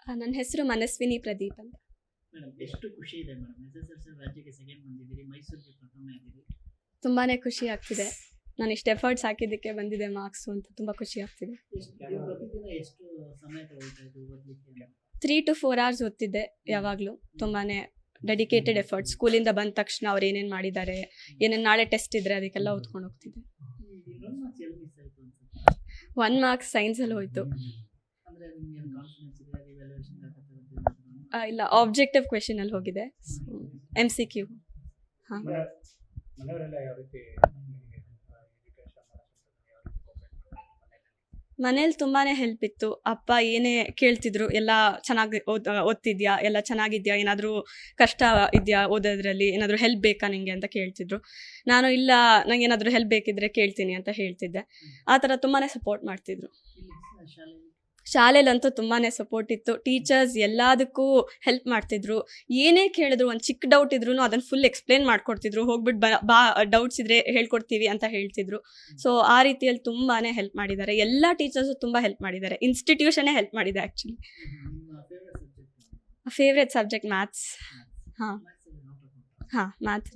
ನನ್ನ ಹೆಸರು ಮನಸ್ವಿನಿ ಪ್ರದೀಪ್ ಅಂತ. ಮೇಡಮ್ ಎಷ್ಟು ಖುಷಿ ಇದೆ ಮೇಡಮ್, SSLC ರಾಜ್ಯಕ್ಕೆ ಸೆಕೆಂಡ್ ಬಂದಿದ್ದೀರಿ, ಮೈಸೂರಿಗೆ ಪ್ರಥಮ ಆಗಿದ್ದೀರಿ. ತುಂಬಾ ಖುಷಿ ಆಗ್ತಿದೆ. ನಾನು ಇಷ್ಟು ಎಫರ್ಟ್ಸ್ ಹಾಕಿದ್ದಕ್ಕೆ ಬಂದಿದೆ ಮಾರ್ಕ್ಸು ಅಂತ ತುಂಬ ಖುಷಿ ಆಗ್ತಿದೆ. ನೀವು ಪ್ರತಿದಿನ ಎಷ್ಟು ಸಮಯ ತಗೊಳ್ತಾ ಇದ್ದು ಓದಲಿಕ್ಕೆ? 3 to 4 hours ಓದ್ತಿದ್ದೆ ಯಾವಾಗಲೂ. ತುಂಬಾ ಡೆಡಿಕೇಟೆಡ್ ಎಫರ್ಟ್ಸ್. ಸ್ಕೂಲಿಂದ ಬಂದ ತಕ್ಷಣ ಅವ್ರು ಏನೇನು ಮಾಡಿದ್ದಾರೆ, ಏನೇನು ನಾಳೆ ಟೆಸ್ಟ್ ಇದ್ದರೆ ಅದಕ್ಕೆಲ್ಲ ಓದ್ಕೊಂಡು ಹೋಗ್ತಿದ್ದೆ. 1 ಮಾರ್ಕ್ಸ್ ಸೈನ್ಸಲ್ಲಿ ಹೋಯಿತು. ಅಂದರೆ ನಿಮಗೆ ಕಾನ್ಫಿಡೆನ್ಸ್ ಇದೆ, ರಿವ್ಯಾಲ್ಯೂಯೇಷನ್ ಇಲ್ಲ, ಆಬ್ಜೆಕ್ಟಿವ್ ಕ್ವೆಶನಲ್ಲಿ ಹೋಗಿದೆ, MCQ. ಹಾಂ, ಮನೇಲಿ ತುಂಬಾ ಹೆಲ್ಪ್ ಇತ್ತು. ಅಪ್ಪ ಏನೇ ಕೇಳ್ತಿದ್ರು, ಎಲ್ಲ ಚೆನ್ನಾಗಿ ಓದ್ತಿದ್ಯಾ, ಎಲ್ಲ ಚೆನ್ನಾಗಿದ್ಯಾ, ಏನಾದರೂ ಕಷ್ಟ ಇದೆಯಾ ಓದೋದ್ರಲ್ಲಿ, ಏನಾದರೂ ಹೆಲ್ಪ್ ಬೇಕಾ ನಿಮಗೆ ಅಂತ ಕೇಳ್ತಿದ್ರು. ನಾನು ಇಲ್ಲ, ನಂಗೆ ಏನಾದರೂ ಹೆಲ್ಪ್ ಬೇಕಿದ್ರೆ ಕೇಳ್ತೀನಿ ಅಂತ ಹೇಳ್ತಿದ್ದೆ. ಆ ಥರ ತುಂಬಾ ಸಪೋರ್ಟ್ ಮಾಡ್ತಿದ್ರು. ಶಾಲೆಯಲ್ಲಂತೂ ತುಂಬಾ ಸಪೋರ್ಟ್ ಇತ್ತು. ಟೀಚರ್ಸ್ ಎಲ್ಲದಕ್ಕೂ ಹೆಲ್ಪ್ ಮಾಡ್ತಿದ್ರು. ಏನೇ ಕೇಳಿದ್ರು, ಒಂದು ಚಿಕ್ಕ ಡೌಟ್ ಇದ್ರೂ ಅದನ್ನು ಫುಲ್ ಎಕ್ಸ್ಪ್ಲೇನ್ ಮಾಡ್ಕೊಡ್ತಿದ್ರು. ಹೋಗ್ಬಿಟ್ಟು ಬಾ ಡೌಟ್ಸ್ ಇದ್ರೆ ಹೇಳ್ಕೊಡ್ತೀವಿ ಅಂತ ಹೇಳ್ತಿದ್ರು. ಸೊ ಆ ರೀತಿಯಲ್ಲಿ ತುಂಬಾ ಹೆಲ್ಪ್ ಮಾಡಿದ್ದಾರೆ. ಎಲ್ಲ ಟೀಚರ್ಸು ತುಂಬ ಹೆಲ್ಪ್ ಮಾಡಿದ್ದಾರೆ. ಇನ್ಸ್ಟಿಟ್ಯೂಷನ್ನೇ ಹೆಲ್ಪ್ ಮಾಡಿದೆ ಆ್ಯಕ್ಚುಲಿ. Favourite subject maths. ಹಾಂ ಹಾಂ, ಮ್ಯಾಥ್ಸ್.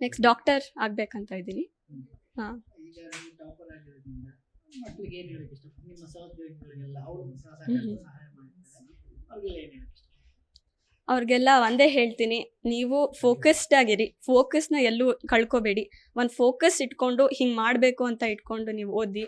ನೆಕ್ಸ್ಟ್ ಡಾಕ್ಟರ್ ಆಗಬೇಕಂತ ಇದ್ದೀನಿ. ಹಾಂ, ಮಕ್ಕಳಿಗೆ ಏನು ಹೇಳಕ್ಕೆ ಇಷ್ಟ, ನಿಮ್ಮ ಸಹೋದ್ಯೋಗಿಗಳಿಗೆಲ್ಲ ಅವರು ಸಹಾಯ ಮಾಡ್ತಾರೆ, ಅವ್ರಿಗೆಲ್ಲ ಏನು ಹೇಳಕ್ಕೆ ಇಷ್ಟ? ಅವ್ರಿಗೆಲ್ಲ ಒಂದೇ ಹೇಳ್ತೀನಿ, ನೀವು ಫೋಕಸ್ಡ್ ಆಗಿರಿ. ಫೋಕಸ್ನ ಎಲ್ಲೂ ಕಳ್ಕೊಬೇಡಿ. ಒಂದು ಫೋಕಸ್ ಇಟ್ಕೊಂಡು ಹಿಂಗೆ ಮಾಡಬೇಕು ಅಂತ ಇಟ್ಕೊಂಡು ನೀವು ಓದಿ.